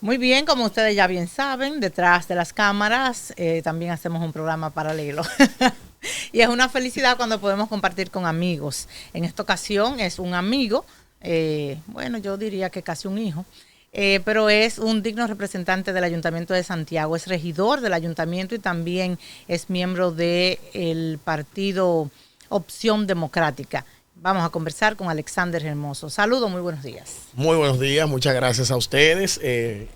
Muy bien, como ustedes ya bien saben, detrás de las cámaras también hacemos un programa paralelo. Y es una felicidad cuando podemos compartir con amigos. En esta ocasión es un amigo, bueno, yo diría que casi un hijo, pero es un digno representante del Ayuntamiento de Santiago, es regidor del Ayuntamiento y también es miembro del partido Opción Democrática. Vamos a conversar con Alexander Hermoso. Saludos, muy buenos días. Muy buenos días, muchas gracias a ustedes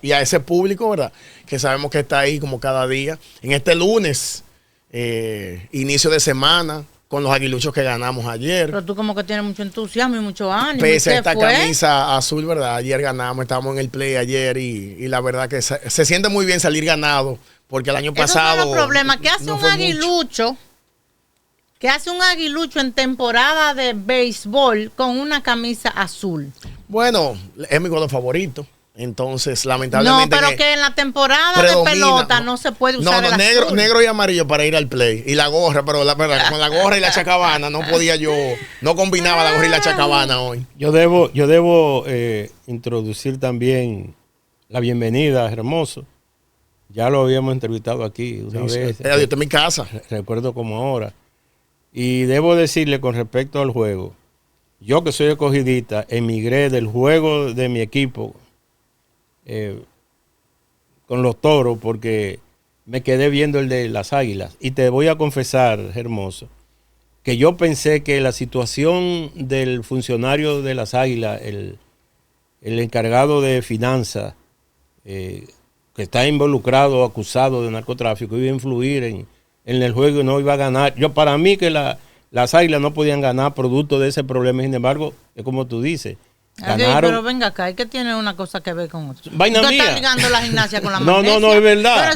y a ese público, ¿verdad? Que sabemos que está ahí como cada día. En este lunes, inicio de semana, con los aguiluchos que ganamos ayer. Pero tú como que tienes mucho entusiasmo y mucho ánimo. Pese a esta camisa azul, ¿verdad? Ayer ganamos, estábamos en el play ayer y la verdad que se siente muy bien salir ganado, porque el año pasado... Esos son los problemas. ¿Qué hace un aguilucho? ¿Qué hace un aguilucho en temporada de béisbol con una camisa azul? Bueno, es mi color favorito. Entonces, lamentablemente... No, pero que en la temporada de pelota no se puede usar el azul. Negro y amarillo para ir al play. Y la gorra, pero la verdad, con la gorra y la chacabana no podía yo... No combinaba la gorra y la chacabana hoy. Yo debo introducir también la bienvenida a Hermoso. Ya lo habíamos entrevistado aquí una vez. Yo estoy en mi casa. Recuerdo como ahora. Y debo decirle con respecto al juego, yo que soy escogidista, emigré del juego de mi equipo con los Toros porque me quedé viendo el de las Águilas. Y te voy a confesar, Hermoso, que yo pensé que la situación del funcionario de las Águilas, el encargado de finanzas, que está involucrado o acusado de narcotráfico, iba a influir en el juego y no iba a ganar. Para mí que las Águilas no podían ganar producto de ese problema. Sin embargo, es como tú dices, ganaron. Okay, pero venga acá, hay que tiene una cosa que ver con otro. Vaina Tú mía. estás ligando la gimnasia con la No, es verdad.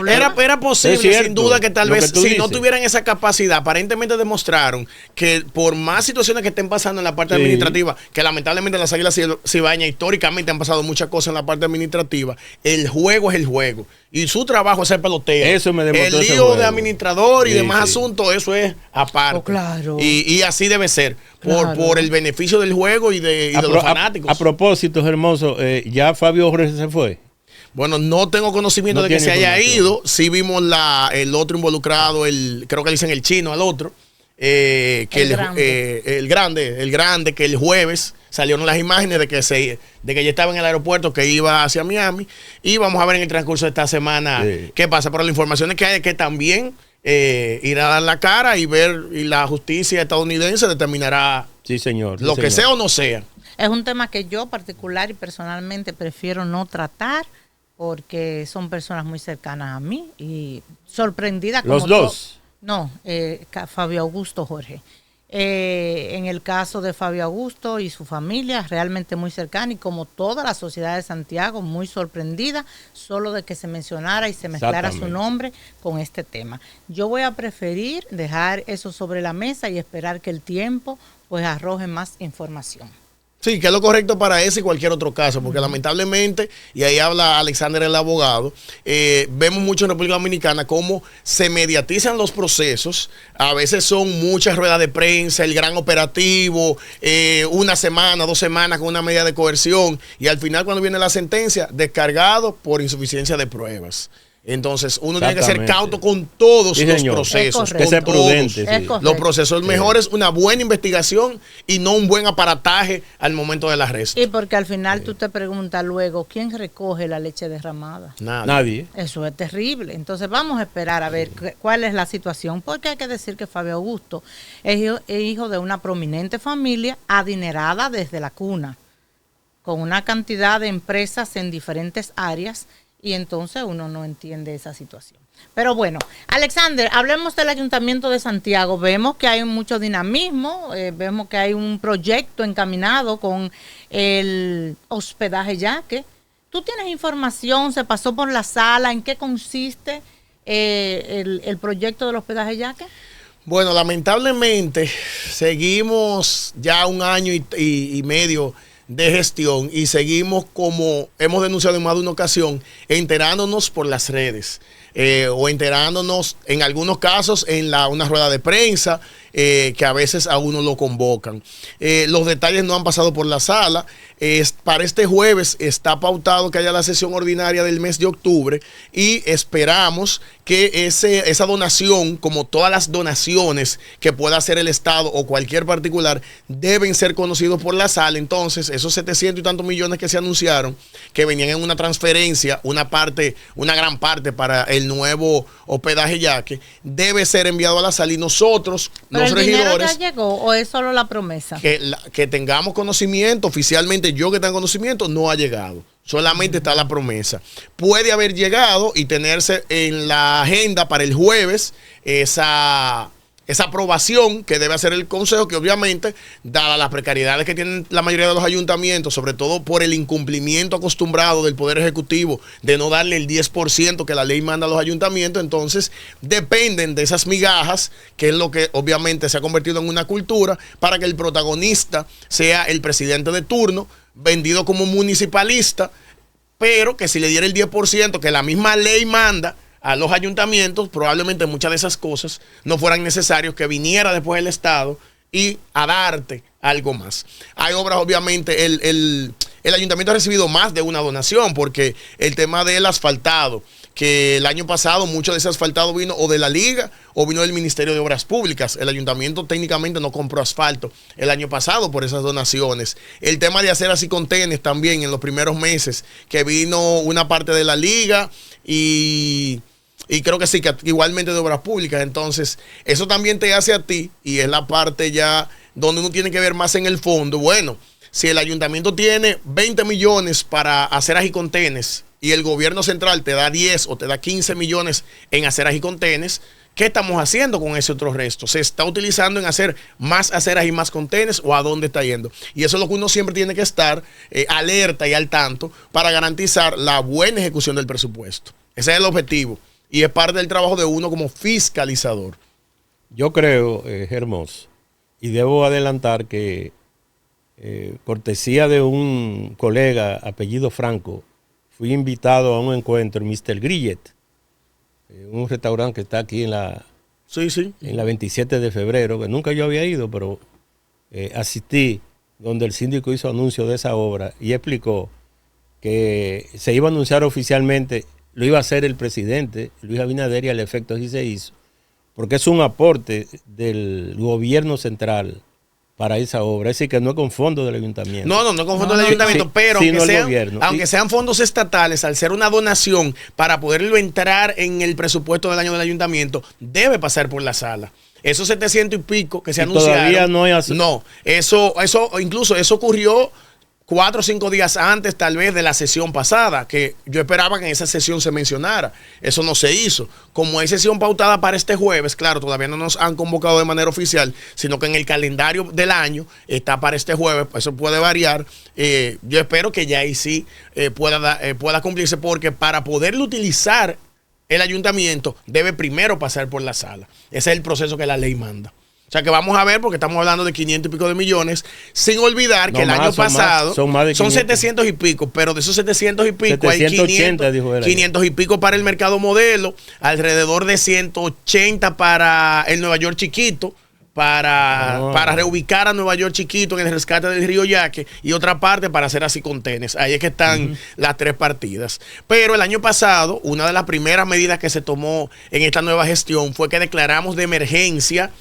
Pero era posible, cierto, sin duda, que tal vez que si dices. no tuvieran esa capacidad, aparentemente demostraron que por más situaciones que estén pasando en la parte administrativa, que lamentablemente las Águilas Cibaeñas históricamente han pasado muchas cosas en la parte administrativa, el juego es el juego. Y su trabajo es ser pelotero. Eso me demostró. El lío de administrador y demás asuntos, eso es aparte. Oh, claro. Y así debe ser, por el beneficio del juego y de los fanáticos. A propósito, Hermoso, ¿ya Fabio Jorge se fue? Bueno, no tengo conocimiento de que se haya ido. Sí vimos el otro involucrado, creo que le dicen el chino al otro, que el grande, que el jueves salieron las imágenes de que ya estaba en el aeropuerto, que iba hacia Miami, y vamos a ver en el transcurso de esta semana qué pasa. Pero la información es que hay que también irá a dar la cara y la justicia estadounidense determinará lo que sea o no sea. Es un tema que yo particular y personalmente prefiero no tratar porque son personas muy cercanas a mí y sorprendida. ¿Los dos? No, Fabio Augusto Jorge. En el caso de Fabio Augusto y su familia, realmente muy cercana y como toda la sociedad de Santiago, muy sorprendida solo de que se mencionara y se mezclara su nombre con este tema. Yo voy a preferir dejar eso sobre la mesa y esperar que el tiempo pues arroje más información. Sí, que es lo correcto para ese y cualquier otro caso, porque lamentablemente, y ahí habla Alexander el abogado, vemos mucho en República Dominicana cómo se mediatizan los procesos. A veces son muchas ruedas de prensa, el gran operativo, una semana, 2 semanas con una medida de coerción, y al final cuando viene la sentencia, descargado por insuficiencia de pruebas. Entonces, uno tiene que ser cauto con todos los procesos. Que ser prudente. Los procesos. Mejor es una buena investigación y no un buen aparataje al momento del arresto. Y porque al final tú te preguntas luego, ¿quién recoge la leche derramada? Nadie. Eso es terrible. Entonces, vamos a esperar a ver cuál es la situación. Porque hay que decir que Fabio Augusto es hijo de una prominente familia adinerada desde la cuna, con una cantidad de empresas en diferentes áreas. Y entonces uno no entiende esa situación. Pero bueno, Alexander, hablemos del Ayuntamiento de Santiago. Vemos que hay mucho dinamismo, vemos que hay un proyecto encaminado con el hospedaje Yaque. ¿Tú tienes información? ¿Se pasó por la sala? ¿En qué consiste el proyecto del hospedaje Yaque? Bueno, lamentablemente seguimos ya 1 año y medio de gestión y seguimos, como hemos denunciado en más de una ocasión, enterándonos por las redes. O enterándonos en algunos casos en una rueda de prensa, que a veces a uno lo convocan. Los detalles no han pasado por la sala. Para este jueves está pautado que haya la sesión ordinaria del mes de octubre y esperamos que esa donación, como todas las donaciones que pueda hacer el Estado o cualquier particular, deben ser conocidos por la sala. Entonces, esos 700 y tantos millones que se anunciaron, que venían en una transferencia, una gran parte para el nuevo hospedaje Yaque, debe ser enviado a la sala y nosotros, los regidores... ¿El dinero ya llegó o es solo la promesa? Que tengamos conocimiento, oficialmente yo que tengo conocimiento, no ha llegado. Solamente está la promesa. Puede haber llegado y tenerse en la agenda para el jueves esa aprobación que debe hacer el Consejo, que obviamente, dadas las precariedades que tienen la mayoría de los ayuntamientos, sobre todo por el incumplimiento acostumbrado del Poder Ejecutivo de no darle el 10% que la ley manda a los ayuntamientos, entonces dependen de esas migajas, que es lo que obviamente se ha convertido en una cultura, para que el protagonista sea el presidente de turno, vendido como municipalista, pero que si le diera el 10% que la misma ley manda a los ayuntamientos, probablemente muchas de esas cosas no fueran necesarias, que viniera después el Estado y a darte algo más. Hay obras, obviamente, el ayuntamiento ha recibido más de una donación, porque el tema del asfaltado, que el año pasado mucho de ese asfaltado vino o de la Liga o vino del Ministerio de Obras Públicas. El ayuntamiento técnicamente no compró asfalto el año pasado por esas donaciones. El tema de aceras y contenes también en los primeros meses, que vino una parte de la Liga y creo que sí, que igualmente de Obras Públicas. Entonces, eso también te hace a ti, y es la parte ya donde uno tiene que ver más en el fondo. Bueno, si el ayuntamiento tiene 20 millones para aceras y contenes y el gobierno central te da 10 o te da 15 millones en aceras y contenes, ¿qué estamos haciendo con ese otro resto? ¿Se está utilizando en hacer más aceras y más contenes o a dónde está yendo? Y eso es lo que uno siempre tiene que estar alerta y al tanto para garantizar la buena ejecución del presupuesto. Ese es el objetivo y es parte del trabajo de uno como fiscalizador. Yo creo, Hermoso, y debo adelantar que cortesía de un colega apellido Franco, fui invitado a un encuentro en Mr. Grillet, un restaurante que está aquí en la 27 de febrero, que nunca yo había ido, pero asistí, donde el síndico hizo anuncio de esa obra y explicó que se iba a anunciar oficialmente, lo iba a hacer el presidente Luis Abinader, y al efecto así se hizo, porque es un aporte del gobierno central para esa obra. Es decir, que no es con fondos del ayuntamiento. No es con fondos del ayuntamiento, pero aunque sean fondos estatales, al ser una donación, para poderlo entrar en el presupuesto del año del ayuntamiento, debe pasar por la sala. Esos 700 y pico que se anunciaron. Todavía no hay así. No, incluso eso ocurrió 4 o 5 días antes tal vez de la sesión pasada, que yo esperaba que en esa sesión se mencionara. Eso no se hizo. Como hay sesión pautada para este jueves, claro, todavía no nos han convocado de manera oficial, sino que en el calendario del año está para este jueves, eso puede variar. Yo espero que ya ahí sí pueda cumplirse, porque para poderlo utilizar el ayuntamiento debe primero pasar por la sala. Ese es el proceso que la ley manda. O sea que vamos a ver, porque estamos hablando de 500 y pico de millones, sin olvidar que el año pasado son 700 y pico, pero de esos 700 y pico 780, hay 500 y pico para el mercado modelo, alrededor de 180 para el Nueva York chiquito, para reubicar a Nueva York chiquito en el rescate del río Yaque, y otra parte para hacer así contenes. Ahí es que están las 3 partidas. Pero el año pasado, una de las primeras medidas que se tomó en esta nueva gestión fue que declaramos de emergencia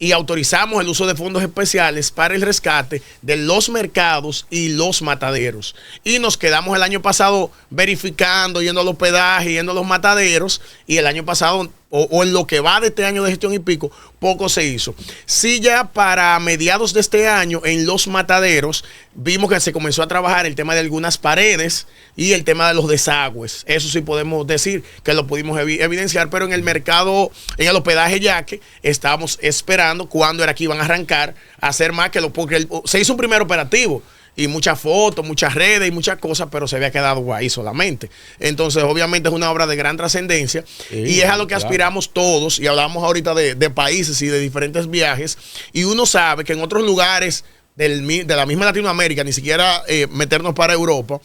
y autorizamos el uso de fondos especiales para el rescate de los mercados y los mataderos. Y nos quedamos el año pasado verificando, yendo al hospedaje, yendo a los mataderos, y el año pasado, o en lo que va de este año de gestión y pico, poco se hizo. Sí, ya para mediados de este año, en los mataderos, vimos que se comenzó a trabajar el tema de algunas paredes y el tema de los desagües. Eso sí podemos decir que lo pudimos evidenciar, pero en el mercado, en el hospedaje Yaque, estábamos esperando cuándo era que iban a arrancar a hacer más que porque se hizo un primer operativo, y muchas fotos, muchas redes y muchas cosas, pero se había quedado ahí solamente. Entonces, obviamente es una obra de gran trascendencia, y es a lo que aspiramos todos. Y hablamos ahorita de países y de diferentes viajes, y uno sabe que en otros lugares de la misma Latinoamérica, ni siquiera meternos para Europa,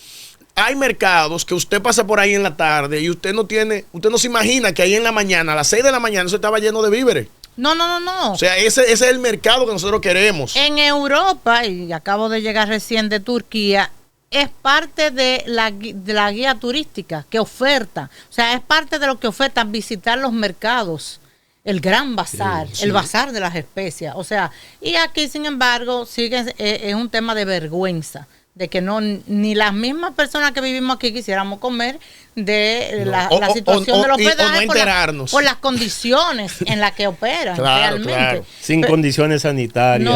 hay mercados que usted pasa por ahí en la tarde y usted no se imagina que ahí en la mañana, a las 6 de la mañana, eso estaba lleno de víveres. No. O sea, ese es el mercado que nosotros queremos. En Europa, y acabo de llegar recién de Turquía, es parte de la guía turística que oferta. O sea, es parte de lo que oferta visitar los mercados. El gran bazar, el bazar de las especias. O sea, y aquí, sin embargo, es un tema de vergüenza. De que ni las mismas personas que vivimos aquí quisiéramos comer de la situación del hospedaje por las condiciones en las que operan realmente. Claro. Sin condiciones sanitarias.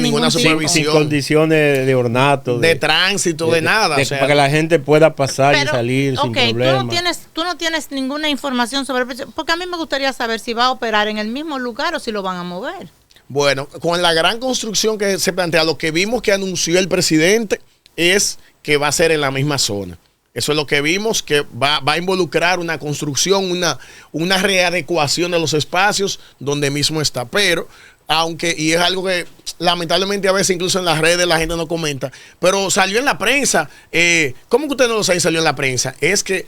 Ninguna supervisión. Sin condiciones de ornato. De tránsito, de nada. O sea, para que la gente pueda pasar y salir sin problema. Tú no tienes ninguna información sobre el precio. Porque a mí me gustaría saber si va a operar en el mismo lugar o si lo van a mover. Bueno, con la gran construcción que se plantea, lo que vimos que anunció el presidente es que va a ser en la misma zona. Eso es lo que vimos, que va a involucrar una construcción, una readecuación de los espacios donde mismo está. Pero, y es algo que lamentablemente a veces incluso en las redes la gente no comenta, pero salió en la prensa. ¿Cómo que usted no lo sabe? Salió en la prensa. Es que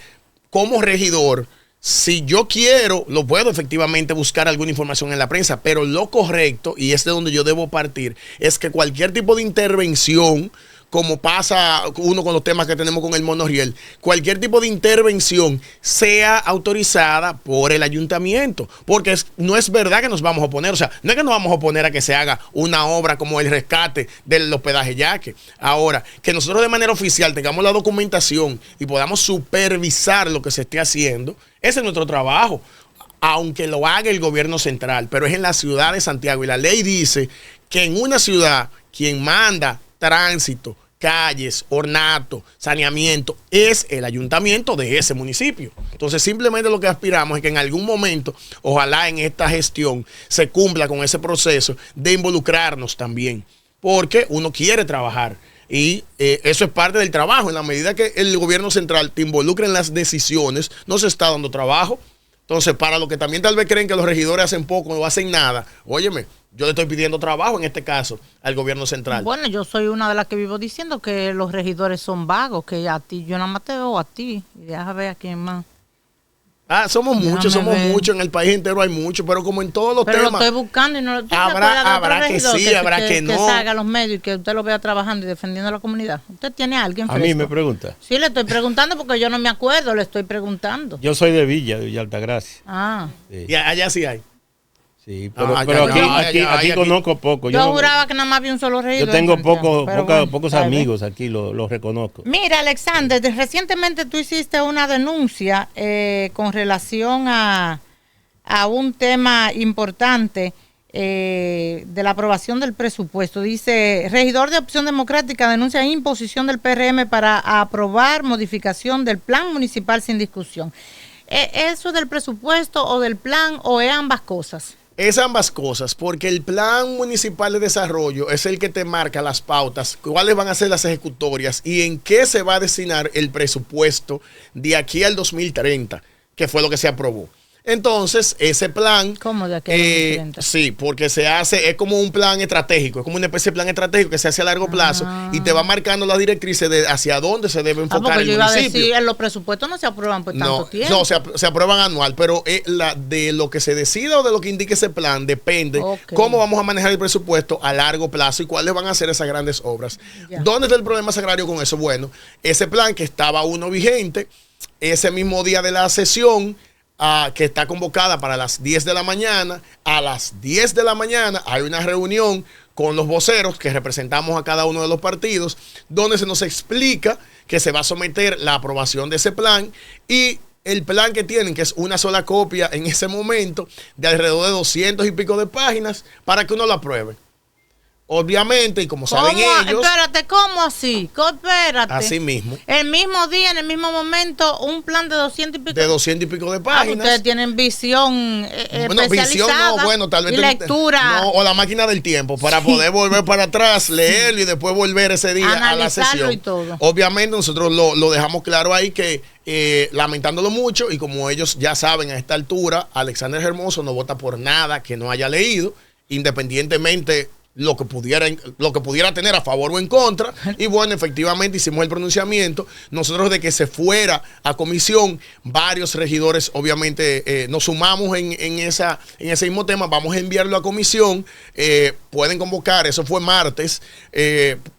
como regidor, si yo quiero, lo puedo efectivamente buscar alguna información en la prensa, pero lo correcto, y es de donde yo debo partir, es que cualquier tipo de intervención, como pasa uno con los temas que tenemos con el monorriel, cualquier tipo de intervención sea autorizada por el ayuntamiento, porque no es verdad que nos vamos a oponer, o sea, no es que nos vamos a oponer a que se haga una obra como el rescate del hospedaje Yaque. Ahora, que nosotros de manera oficial tengamos la documentación y podamos supervisar lo que se esté haciendo, ese es nuestro trabajo, aunque lo haga el gobierno central, pero es en la ciudad de Santiago, y la ley dice que en una ciudad quien manda tránsito, calles, ornato, saneamiento, es el ayuntamiento de ese municipio. Entonces, simplemente lo que aspiramos es que en algún momento, ojalá en esta gestión, se cumpla con ese proceso de involucrarnos también, porque uno quiere trabajar. Y eso es parte del trabajo. En la medida que el gobierno central te involucra en las decisiones, no se está dando trabajo. Entonces, para los que también tal vez creen que los regidores hacen poco o hacen nada, óyeme, yo le estoy pidiendo trabajo en este caso al gobierno central. Bueno, yo soy una de las que vivo diciendo que los regidores son vagos, que a ti, yo nada más te veo a ti, y deja ver a quién más. Somos muchos, en el país entero hay muchos, pero como en todos los temas. Pero lo estoy buscando y no lo habrá que sí, habrá que no. Que salga a los medios y que usted lo vea trabajando y defendiendo a la comunidad. ¿Usted tiene a alguien fresco? A mí me pregunta. Sí, le estoy preguntando porque yo no me acuerdo, le estoy preguntando. Yo soy de Villa Altagracia. Sí. Y allá sí hay. Sí, pero aquí conozco poco. Yo juraba que nada más había un solo regidor. Yo tengo pocos amigos aquí, los reconozco. Mira, Alexander, recientemente tú hiciste una denuncia con relación a un tema importante de la aprobación del presupuesto. Dice, regidor de Opción Democrática denuncia imposición del PRM para aprobar modificación del plan municipal sin discusión. ¿Eso es del presupuesto o del plan o es ambas cosas? Es ambas cosas, porque el plan municipal de desarrollo es el que te marca las pautas, cuáles van a ser las ejecutorias y en qué se va a destinar el presupuesto de aquí al 2030, que fue lo que se aprobó. Entonces, ese plan... ¿Cómo de aquí al 2030? Sí, porque se hace, es como un plan estratégico, es como una especie de plan estratégico que se hace a largo plazo y te va marcando las directrices de hacia dónde se debe enfocar el municipio. Iba a decir, los presupuestos no se aprueban por tanto tiempo. No, se aprueban anual, pero de lo que se decida o de lo que indique ese plan depende cómo vamos a manejar el presupuesto a largo plazo y cuáles van a ser esas grandes obras. ¿Dónde está el problema sagrario con eso? Bueno, ese plan que estaba vigente, ese mismo día de la sesión, que está convocada para las 10 de la mañana. A las 10 de la mañana hay una reunión con los voceros que representamos a cada uno de los partidos, donde se nos explica que se va a someter la aprobación de ese plan y el plan que tienen, que es una sola copia en ese momento, de alrededor de 200 y pico de páginas, para que uno lo apruebe. Obviamente, y como saben ellos... Espérate, ¿cómo así? Espérate. Así mismo. El mismo día, en el mismo momento, un plan de 200 y pico. De 200 y pico de páginas. Ustedes tienen visión bueno, visión no, bueno, tal vez... Y lectura. No, o la máquina del tiempo, para poder volver para atrás, leerlo y después volver ese día a la sesión. Y todo. Obviamente, nosotros lo dejamos claro ahí que, lamentándolo mucho, y como ellos ya saben a esta altura, Alexander Hermoso no vota por nada que no haya leído, independientemente lo que pudiera tener a favor o en contra. Y bueno, efectivamente hicimos el pronunciamiento. Nosotros de que se fuera a comisión, varios regidores obviamente nos sumamos en ese mismo tema. Vamos a enviarlo a comisión. Pueden convocar, eso fue martes.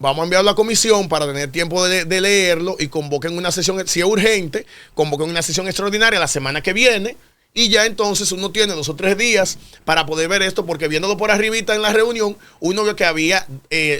Vamos a enviarlo a comisión para tener tiempo de leerlo y convoquen una sesión, si es urgente, convoquen una sesión extraordinaria la semana que viene. Y ya entonces uno tiene 2 o 3 días para poder ver esto, porque viéndolo por arribita en la reunión, uno vio que había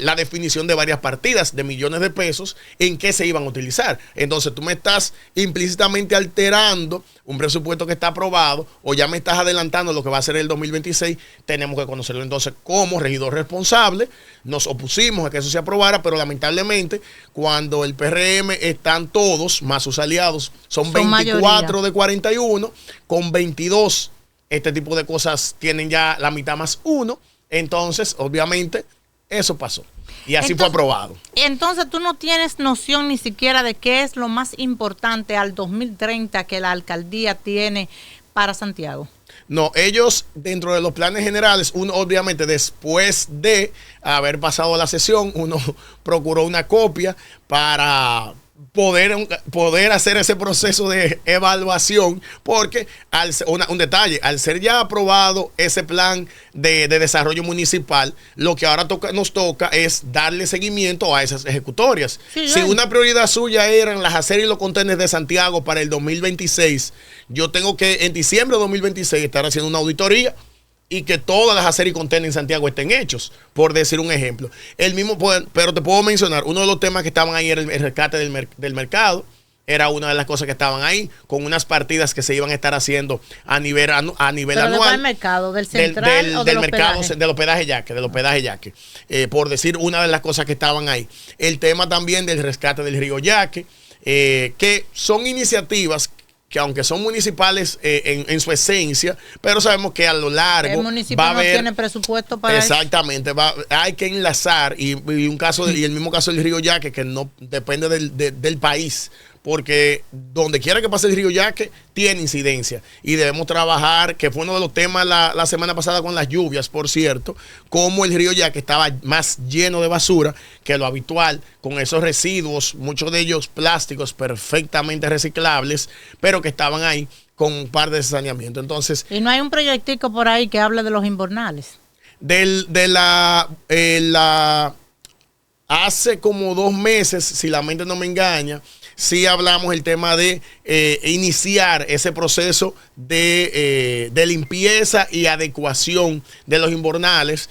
la definición de varias partidas de millones de pesos en qué se iban a utilizar. Entonces tú me estás implícitamente alterando un presupuesto que está aprobado, o ya me estás adelantando lo que va a ser el 2026. Tenemos que conocerlo. Entonces, como regidor responsable, nos opusimos a que eso se aprobara, pero lamentablemente cuando el PRM están todos, más sus aliados, son 24 mayoría de 41, con 22, este tipo de cosas tienen ya la mitad más 1. Entonces, obviamente, eso pasó. Y así fue aprobado. Entonces, tú no tienes noción ni siquiera de qué es lo más importante al 2030 que la alcaldía tiene para Santiago. No, ellos dentro de los planes generales, uno obviamente después de haber pasado la sesión, uno procuró una copia para poder hacer ese proceso de evaluación, porque un detalle, al ser ya aprobado ese plan de desarrollo municipal, lo que ahora nos toca es darle seguimiento a esas ejecutorias. Sí, si una prioridad suya eran las aceras y los contenedores de Santiago para el 2026, yo tengo que en diciembre de 2026 estar haciendo una auditoría y que todas las aceras y contenedores en Santiago estén hechos, por decir un ejemplo. Pero te puedo mencionar, uno de los temas que estaban ahí era el rescate del mercado. Era una de las cosas que estaban ahí, con unas partidas que se iban a estar haciendo a nivel anual. ¿Del mercado, del central o del mercado, del hospedaje Yaque, por decir una de las cosas que estaban ahí. El tema también del rescate del río Yaque, que son iniciativas que aunque son municipales en su esencia, pero sabemos que a lo largo el municipio no tiene presupuesto para exactamente, hay que enlazar y el mismo caso del río Yaque, que no depende del país, porque donde quiera que pase el río Yaque tiene incidencia y debemos trabajar, que fue uno de los temas la semana pasada con las lluvias, por cierto, como el río Yaque estaba más lleno de basura que lo habitual, con esos residuos, muchos de ellos plásticos perfectamente reciclables, pero que estaban ahí con un par de saneamiento. Entonces, y no hay un proyectico por ahí que hable de los invernales. Hace como 2 meses, si la mente no me engaña, sí hablamos el tema de iniciar ese proceso de limpieza y adecuación de los invernales.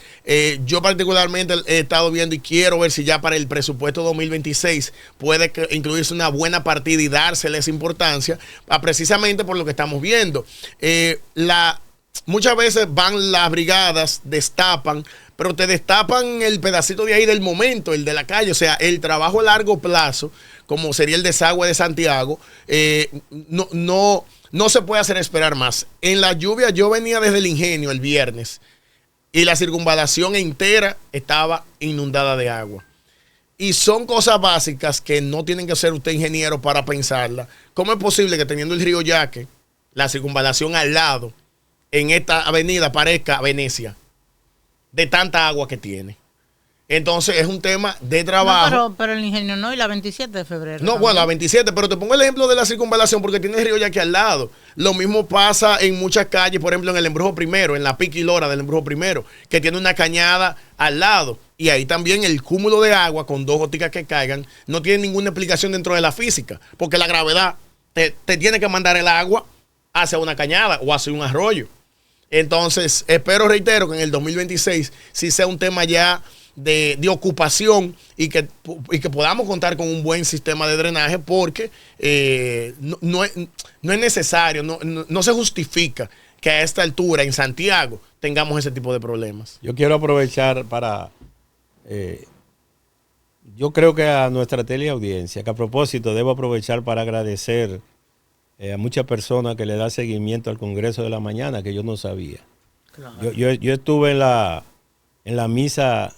Yo particularmente he estado viendo y quiero ver si ya para el presupuesto 2026 puede incluirse una buena partida y dársele esa importancia, precisamente por lo que estamos viendo. Muchas veces van las brigadas, destapan, pero te destapan el pedacito de ahí del momento, el de la calle. O sea, el trabajo a largo plazo, como sería el desagüe de Santiago, no se puede hacer esperar más. En la lluvia yo venía desde el Ingenio el viernes y la circunvalación entera estaba inundada de agua. Y son cosas básicas que no tienen que ser usted ingeniero para pensarla. ¿Cómo es posible que teniendo el río Yaque, la circunvalación al lado, en esta avenida parezca Venecia, de tanta agua que tiene? Entonces es un tema de trabajo. No, pero el Ingenio no, y la 27 de febrero. No, también. Bueno, la 27, pero te pongo el ejemplo de la circunvalación porque tiene el río Yaque al lado. Lo mismo pasa en muchas calles, por ejemplo en el Embrujo Primero, en la Pica y Lora del Embrujo Primero, que tiene una cañada al lado. Y ahí también el cúmulo de agua con 2 goticas que caigan no tiene ninguna explicación dentro de la física, porque la gravedad te tiene que mandar el agua hacia una cañada o hacia un arroyo. Entonces, reitero, que en el 2026 sí sea un tema ya de ocupación y que podamos contar con un buen sistema de drenaje, porque no es necesario, no se justifica que a esta altura en Santiago tengamos ese tipo de problemas. Yo quiero aprovechar yo creo que a nuestra teleaudiencia, que a propósito debo aprovechar para agradecer a muchas personas que le da seguimiento al Congreso de la Mañana, que yo no sabía. Claro. Yo estuve en la misa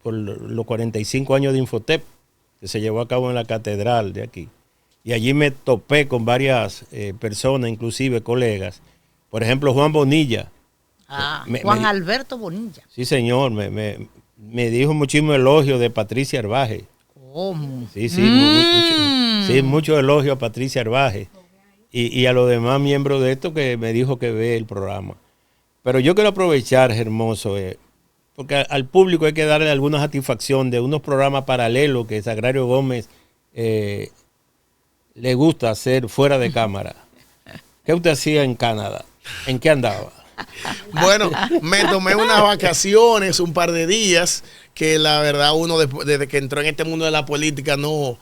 por los 45 años de Infotep, que se llevó a cabo en la catedral de aquí. Y allí me topé con varias personas, inclusive colegas. Por ejemplo, Juan Bonilla. Juan Alberto Bonilla. Sí, señor. me dijo muchísimo elogio de Patricia Arbaje. ¿Cómo? Sí, mucho elogio a Patricia Arbaje y a los demás miembros de esto que me dijo que ve el programa. Pero yo quiero aprovechar, Hermoso, porque al público hay que darle alguna satisfacción de unos programas paralelos que Sagrario Gómez le gusta hacer fuera de cámara. ¿Qué usted hacía en Canadá? ¿En qué andaba? Bueno, me tomé unas vacaciones, un par de días, que la verdad uno desde que entró en este mundo de la política no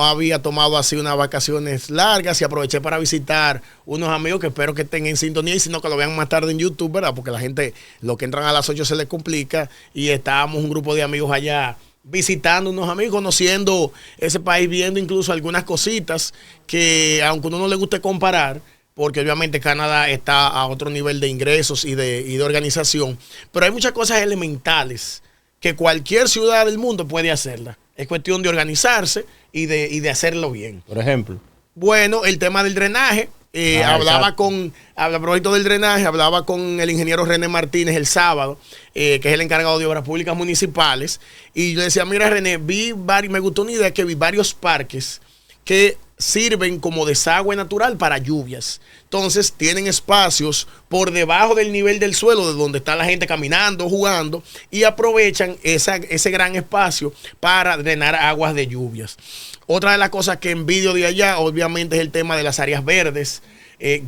había tomado así unas vacaciones largas, y aproveché para visitar unos amigos que espero que estén en sintonía, y si no, que lo vean más tarde en YouTube, ¿verdad? Porque la gente, lo que entran a las 8 se les complica, y estábamos un grupo de amigos allá visitando unos amigos, conociendo ese país, viendo incluso algunas cositas que, aunque a uno no le guste comparar, porque obviamente Canadá está a otro nivel de ingresos y de organización, pero hay muchas cosas elementales que cualquier ciudad del mundo puede hacerlas. Es cuestión de organizarse y de hacerlo bien. Por ejemplo. Bueno, el tema del drenaje. Hablaba a propósito del drenaje, hablaba con el ingeniero René Martínez el sábado, que es el encargado de obras públicas municipales, y yo decía, mira René, me gustó una idea que vi varios parques que sirven como desagüe natural para lluvias. Entonces tienen espacios por debajo del nivel del suelo, de donde está la gente caminando, jugando, y aprovechan ese gran espacio para drenar aguas de lluvias. Otra de las cosas que envidio de allá, obviamente, es el tema de las áreas verdes.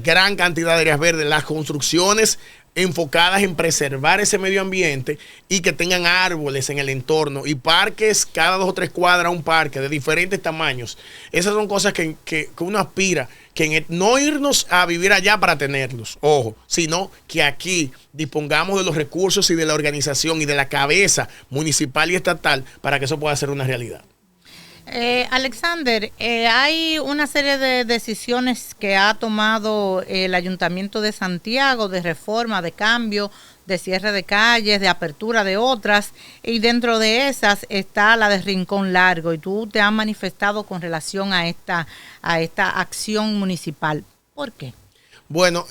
Gran cantidad de áreas verdes, las construcciones enfocadas en preservar ese medio ambiente y que tengan árboles en el entorno y parques, cada 2 o 3 cuadras un parque de diferentes tamaños. Esas son cosas que uno aspira, que no irnos a vivir allá para tenerlos, ojo, sino que aquí dispongamos de los recursos y de la organización y de la cabeza municipal y estatal para que eso pueda ser una realidad. Alexander, hay una serie de decisiones que ha tomado el Ayuntamiento de Santiago de reforma, de cambio, de cierre de calles, de apertura de otras, y dentro de esas está la de Rincón Largo, y tú te has manifestado con relación a esta acción municipal. ¿Por qué? Bueno,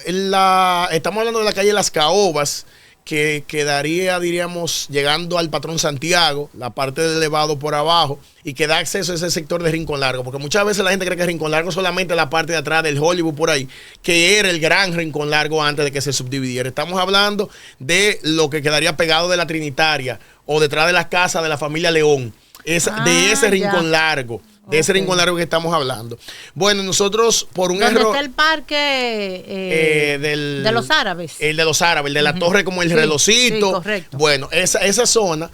estamos hablando de la calle Las Caobas, que quedaría, diríamos, llegando al Patrón Santiago, la parte del elevado por abajo, y que da acceso a ese sector de Rincón Largo, porque muchas veces la gente cree que Rincón Largo solamente la parte de atrás del Hollywood por ahí, que era el gran Rincón Largo antes de que se subdividiera. Estamos hablando de lo que quedaría pegado de la Trinitaria o detrás de las casas de la familia León, de ese Rincón Largo. De ese Rincón Largo que estamos hablando. Bueno, nosotros por un error... ¿Dónde está el parque de los árabes? El de los árabes, el de la torre como el relojito. Sí, correcto. Bueno, esa zona,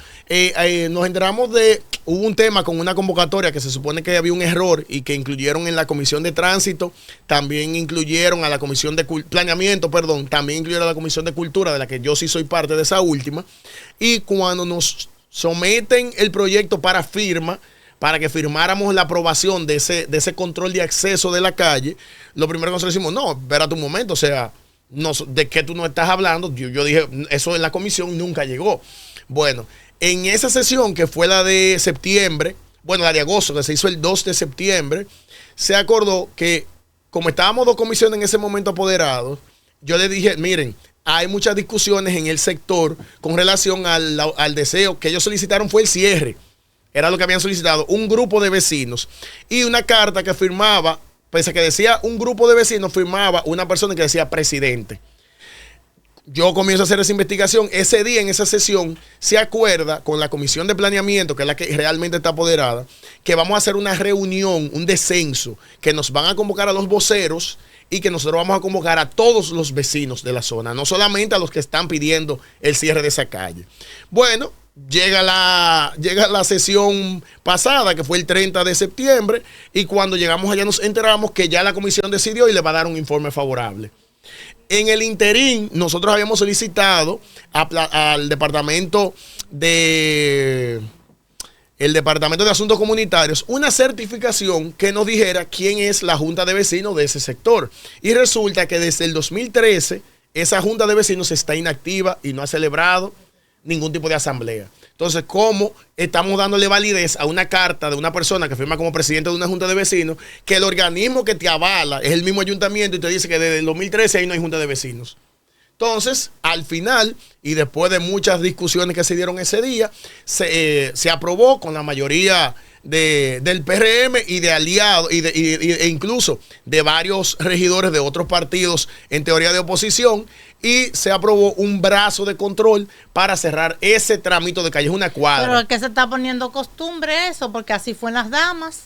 nos enteramos hubo un tema con una convocatoria que se supone que había un error y que incluyeron en la Comisión de Tránsito, también incluyeron a la Comisión de Planeamiento, también incluyeron a la Comisión de Cultura, de la que yo sí soy parte de esa última. Y cuando nos someten el proyecto para firma, para que firmáramos la aprobación de ese control de acceso de la calle, lo primero que nosotros decimos, no, espérate un momento, o sea, ¿de qué tú no estás hablando? Yo dije, eso en la comisión nunca llegó. Bueno, en esa sesión que fue la de septiembre, la de agosto, que se hizo el 2 de septiembre, se acordó que, como estábamos 2 comisiones en ese momento apoderados, yo le dije, miren, hay muchas discusiones en el sector con relación al deseo que ellos solicitaron, fue el cierre. Era lo que habían solicitado un grupo de vecinos y una carta que firmaba, pese a que decía un grupo de vecinos, firmaba una persona que decía presidente. Yo comienzo a hacer esa investigación. Ese día, en esa sesión, se acuerda con la Comisión de Planeamiento, que es la que realmente está apoderada, que vamos a hacer una reunión, un descenso, que nos van a convocar a los voceros y que nosotros vamos a convocar a todos los vecinos de la zona, no solamente a los que están pidiendo el cierre de esa calle. Bueno, llega la sesión pasada, que fue el 30 de septiembre, y cuando llegamos allá nos enteramos que ya la comisión decidió y le va a dar un informe favorable. En el interín, nosotros habíamos solicitado al Departamento de Asuntos Comunitarios una certificación que nos dijera quién es la Junta de Vecinos de ese sector. Y resulta que desde el 2013 esa Junta de Vecinos está inactiva y no ha celebrado ningún tipo de asamblea. Entonces, ¿cómo estamos dándole validez a una carta de una persona que firma como presidente de una junta de vecinos, que el organismo que te avala es el mismo ayuntamiento y te dice que desde el 2013 ahí no hay junta de vecinos? Entonces, al final, y después de muchas discusiones que se dieron ese día, se aprobó con la mayoría del PRM y de aliados, e incluso de varios regidores de otros partidos en teoría de oposición, y se aprobó un brazo de control para cerrar ese tramito de calle, es una cuadra. Pero es que se está poniendo costumbre eso, porque así fue en Las Damas.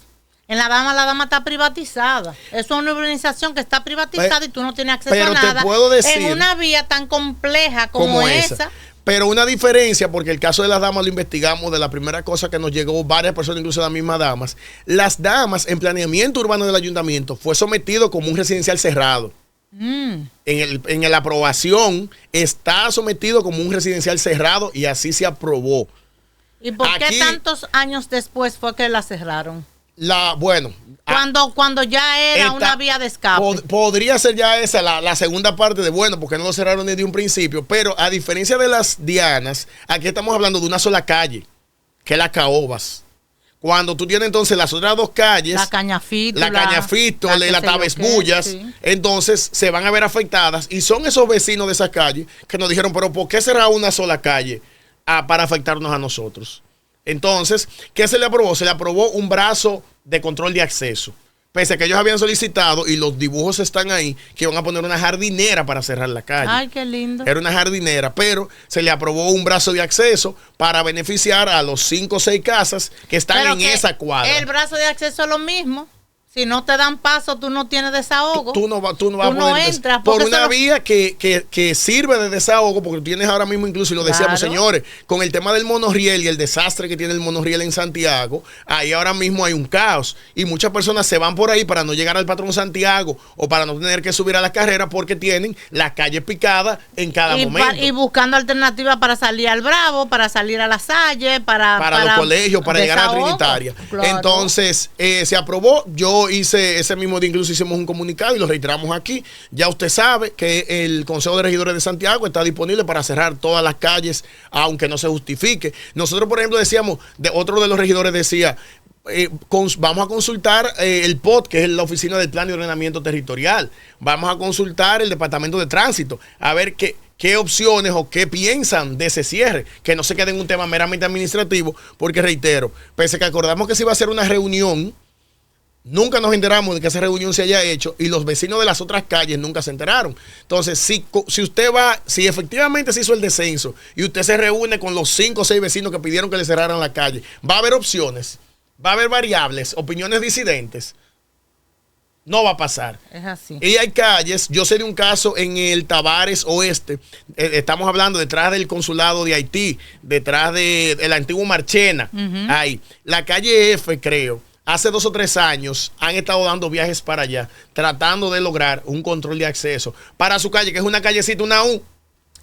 En La Dama está privatizada. Eso es una urbanización que está privatizada y tú no tienes acceso a nada. Te puedo decir, en una vía tan compleja como esa. Pero una diferencia, porque el caso de Las Damas lo investigamos de la primera cosa que nos llegó varias personas, incluso las mismas damas. Las Damas, en planeamiento urbano del ayuntamiento, fue sometido como un residencial cerrado. En la aprobación está sometido como un residencial cerrado y así se aprobó. ¿Y por qué tantos años después fue que la cerraron? Cuando ya era una vía de escape. Podría ser ya esa la segunda parte de porque no lo cerraron desde un principio, pero a diferencia de las Dianas, aquí estamos hablando de una sola calle, que es la Caobas. Cuando tú tienes entonces las otras dos calles, la Cañafito y la Tabesbullas, sí, entonces se van a ver afectadas, y son esos vecinos de esas calles que nos dijeron, pero ¿por qué cerrar una sola calle para afectarnos a nosotros? Entonces, ¿qué se le aprobó? Se le aprobó un brazo de control de acceso. Pese a que ellos habían solicitado, y los dibujos están ahí, que iban a poner una jardinera para cerrar la calle. Ay, qué lindo. Era una jardinera, pero se le aprobó un brazo de acceso para beneficiar a los 5 o 6 casas que están en esa cuadra. El brazo de acceso es lo mismo. Si no te dan paso, tú no tienes desahogo. Tú no vas a poder entrar por una vía que sirve de desahogo, porque tú tienes ahora mismo incluso, y lo decíamos, señores, con el tema del monorriel y el desastre que tiene el monorriel en Santiago, ahí ahora mismo hay un caos. Y muchas personas se van por ahí para no llegar al Patrón Santiago o para no tener que subir a la carrera porque tienen la calle picada en cada momento. Y buscando alternativas para salir al Bravo, para salir a La Salle, para los colegios, para llegar a la Trinitaria. Claro. Entonces, se aprobó. Yo hice ese mismo día, incluso hicimos un comunicado y lo reiteramos aquí. Ya usted sabe que el Consejo de Regidores de Santiago está disponible para cerrar todas las calles, aunque no se justifique. Nosotros, por ejemplo, decíamos, otro de los regidores decía, vamos a consultar el POT, que es la Oficina del Plan y Ordenamiento Territorial. Vamos a consultar el Departamento de Tránsito, a ver qué opciones o qué piensan de ese cierre, que no se quede en un tema meramente administrativo, porque reitero, pese a que acordamos que se iba a hacer una reunión, nunca nos enteramos de que esa reunión se haya hecho y los vecinos de las otras calles nunca se enteraron. Entonces, si usted si efectivamente se hizo el descenso y usted se reúne con los 5 o 6 vecinos que pidieron que le cerraran la calle, va a haber opciones, va a haber variables, opiniones disidentes. No va a pasar. Es así. Y hay calles, yo sé de un caso en el Tavares Oeste, estamos hablando detrás del consulado de Haití, detrás del antiguo Marchena, ahí, la calle F, creo. Hace 2 o 3 años han estado dando viajes para allá, tratando de lograr un control de acceso para su calle, que es una callecita, una U.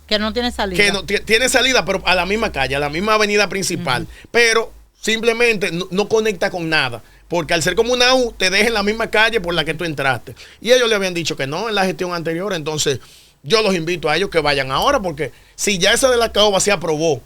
Que no tiene salida. Que no tiene salida, pero a la misma calle, a la misma avenida principal. Pero simplemente no conecta con nada. Porque al ser como una U, te deja en la misma calle por la que tú entraste. Y ellos le habían dicho que no en la gestión anterior. Entonces, yo los invito a ellos que vayan ahora, porque si ya esa de la Caoba se aprobó,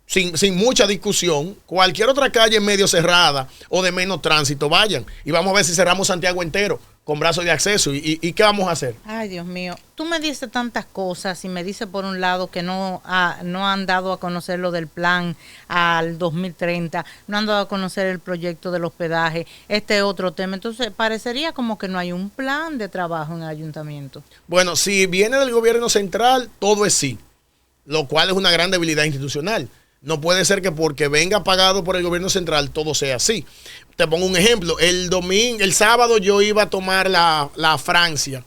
sin mucha discusión, cualquier otra calle medio cerrada o de menos tránsito, vayan. Y vamos a ver si cerramos Santiago entero con brazos de acceso. ¿Y qué vamos a hacer? Ay, Dios mío. Tú me dices tantas cosas y me dices por un lado que no han dado a conocer lo del plan al 2030, no han dado a conocer el proyecto del hospedaje, otro tema. Entonces, parecería como que no hay un plan de trabajo en el ayuntamiento. Bueno, si viene del gobierno central, todo es sí, lo cual es una gran debilidad institucional. No puede ser que porque venga pagado por el gobierno central todo sea así. Te pongo un ejemplo. El sábado yo iba a tomar la Francia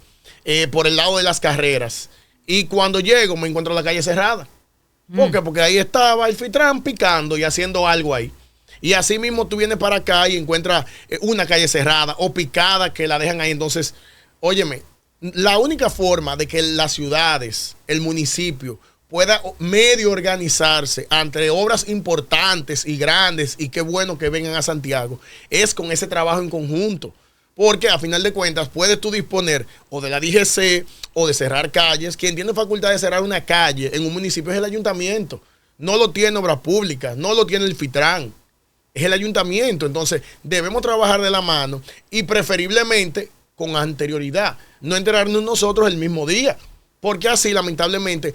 por el lado de las carreras. Y cuando llego me encuentro la calle cerrada. ¿Por qué? Porque ahí estaba el Fitran picando y haciendo algo ahí. Y así mismo tú vienes para acá y encuentras una calle cerrada o picada que la dejan ahí. Entonces, óyeme, la única forma de que las ciudades, el municipio, pueda medio organizarse ante obras importantes y grandes, y qué bueno que vengan a Santiago, es con ese trabajo en conjunto. Porque a final de cuentas puedes tú disponer o de la DGC o de cerrar calles. Quien tiene facultad de cerrar una calle en un municipio es el ayuntamiento. No lo tiene Obras Públicas, no lo tiene el Fitran, es el ayuntamiento. Entonces debemos trabajar de la mano y preferiblemente con anterioridad, no enterarnos nosotros el mismo día. Porque así, lamentablemente,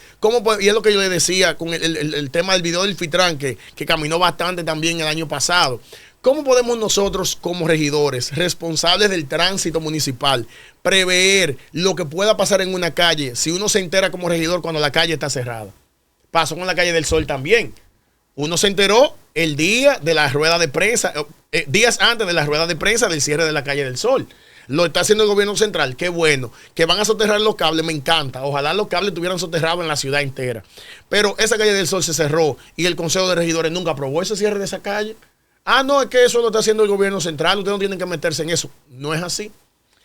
y es lo que yo le decía con el tema del video del Fitran, que caminó bastante también el año pasado. ¿Cómo podemos nosotros, como regidores, responsables del tránsito municipal, prever lo que pueda pasar en una calle si uno se entera como regidor cuando la calle está cerrada? Pasó con la calle del Sol también. Uno se enteró el día de la rueda de prensa, días antes de la rueda de prensa del cierre de la calle del Sol. Lo está haciendo el gobierno central, qué bueno. Que van a soterrar los cables, me encanta. Ojalá los cables estuvieran soterrados en la ciudad entera. Pero esa calle del Sol se cerró y el Consejo de Regidores nunca aprobó ese cierre de esa calle. Ah, no, es que eso lo está haciendo el gobierno central, ustedes no tienen que meterse en eso. No es así.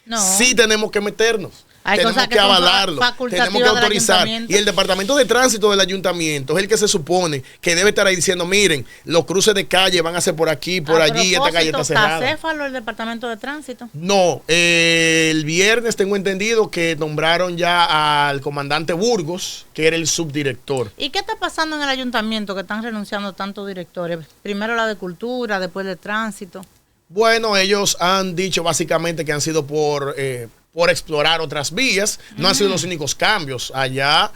No. Sí tenemos que meternos. Tenemos que avalarlo, tenemos que autorizar. Y el Departamento de Tránsito del Ayuntamiento es el que se supone que debe estar ahí diciendo, miren, los cruces de calle van a ser por aquí, por allí, esta calle está cerrada. ¿Está acéfalo el Departamento de Tránsito? No, el viernes tengo entendido que nombraron ya al comandante Burgos, que era el subdirector. ¿Y qué está pasando en el ayuntamiento que están renunciando tantos directores? Primero la de Cultura, después de Tránsito. Bueno, ellos han dicho básicamente que han sido por explorar otras vías. No han sido los únicos cambios. Allá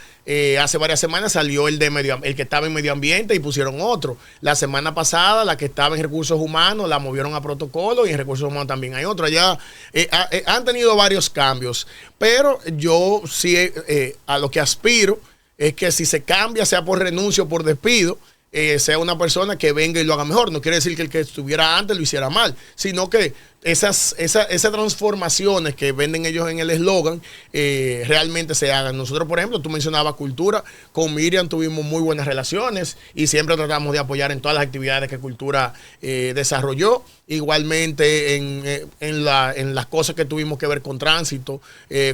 hace varias semanas salió el que estaba en medio ambiente y pusieron otro. La semana pasada la que estaba en recursos humanos la movieron a protocolo y en recursos humanos también hay otro. Allá han tenido varios cambios. Pero yo sí a lo que aspiro es que si se cambia, sea por renuncia o por despido, sea una persona que venga y lo haga mejor. No quiere decir que el que estuviera antes lo hiciera mal, sino que esas transformaciones que venden ellos en el eslogan realmente se hagan. Nosotros, por ejemplo, tú mencionabas Cultura, con Miriam tuvimos muy buenas relaciones y siempre tratamos de apoyar en todas las actividades que Cultura desarrolló. Igualmente en las cosas que tuvimos que ver con Tránsito,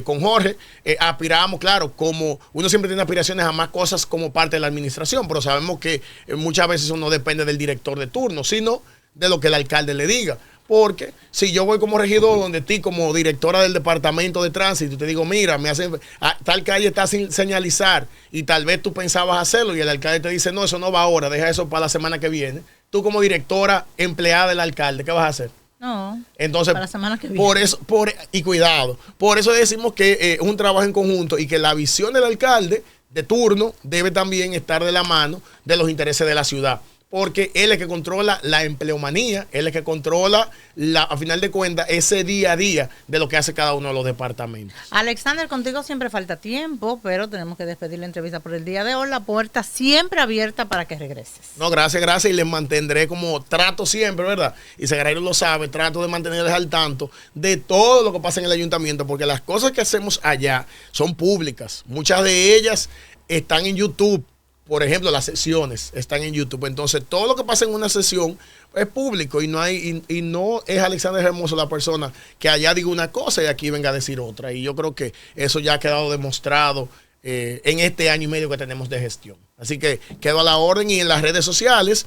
con Jorge, aspiramos, claro, como uno siempre tiene aspiraciones a más cosas como parte de la administración, pero sabemos que muchas veces eso no depende del director de turno, sino de lo que el alcalde le diga. Porque si yo voy como regidor donde ti como directora del departamento de tránsito y te digo, mira, tal calle está sin señalizar y tal vez tú pensabas hacerlo y el alcalde te dice, no, eso no va ahora, deja eso para la semana que viene. Tú como directora empleada del alcalde, ¿qué vas a hacer? No, entonces, para la semana que viene. Por eso, y cuidado, por eso decimos que es un trabajo en conjunto y que la visión del alcalde de turno debe también estar de la mano de los intereses de la ciudad. Porque él es que controla la empleomanía, él es que controla, a final de cuentas, ese día a día de lo que hace cada uno de los departamentos. Alexander, contigo siempre falta tiempo, pero tenemos que despedir la entrevista por el día de hoy. La puerta siempre abierta para que regreses. No, gracias, y les mantendré como trato siempre, ¿verdad? Y Segarayro lo sabe, trato de mantenerles al tanto de todo lo que pasa en el ayuntamiento, porque las cosas que hacemos allá son públicas. Muchas de ellas están en YouTube. Por ejemplo, las sesiones están en YouTube. Entonces, todo lo que pasa en una sesión es público y no es Alexander Hermoso la persona que allá diga una cosa y aquí venga a decir otra. Y yo creo que eso ya ha quedado demostrado en este año y medio que tenemos de gestión. Así que quedo a la orden y en las redes sociales,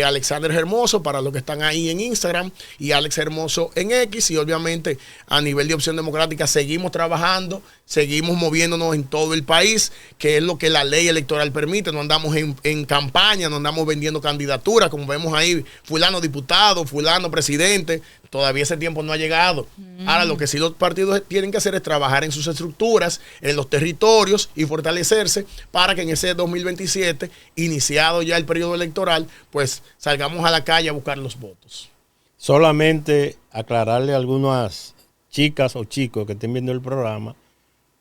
Alexander Hermoso para los que están ahí en Instagram y Alex Hermoso en X, y obviamente a nivel de Opción Democrática seguimos trabajando, seguimos moviéndonos en todo el país, que es lo que la ley electoral permite. No andamos en campaña, no andamos vendiendo candidaturas, como vemos ahí, fulano diputado, fulano presidente. Todavía ese tiempo no ha llegado. Ahora, lo que sí los partidos tienen que hacer es trabajar en sus estructuras, en los territorios y fortalecerse para que en ese 2027, iniciado ya el periodo electoral, pues salgamos a la calle a buscar los votos. Solamente aclararle a algunas chicas o chicos que estén viendo el programa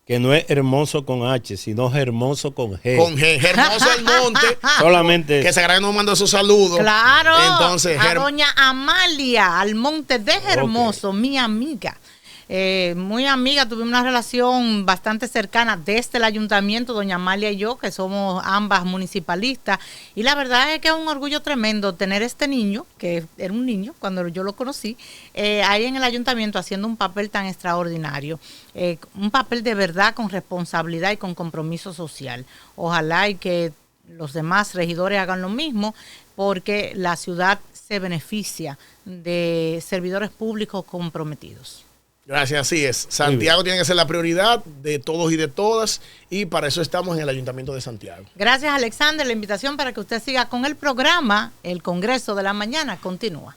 que no es Hermoso con H, sino Hermoso con G. Con G, Hermoso el Monte. Solamente. Que Segarayro nos mandó esos saludos. Claro. Entonces, a doña Amalia Almonte de Hermoso, okay, mi amiga. Muy amiga, tuvimos una relación bastante cercana desde el ayuntamiento, doña Amalia y yo, que somos ambas municipalistas, y la verdad es que es un orgullo tremendo tener este niño, que era un niño cuando yo lo conocí, ahí en el ayuntamiento haciendo un papel tan extraordinario, un papel de verdad con responsabilidad y con compromiso social. Ojalá y que los demás regidores hagan lo mismo, porque la ciudad se beneficia de servidores públicos comprometidos. Gracias, así es. Santiago tiene que ser la prioridad de todos y de todas, y para eso estamos en el Ayuntamiento de Santiago. Gracias, Alexander. La invitación para que usted siga con el programa El Congreso de la Mañana continúa.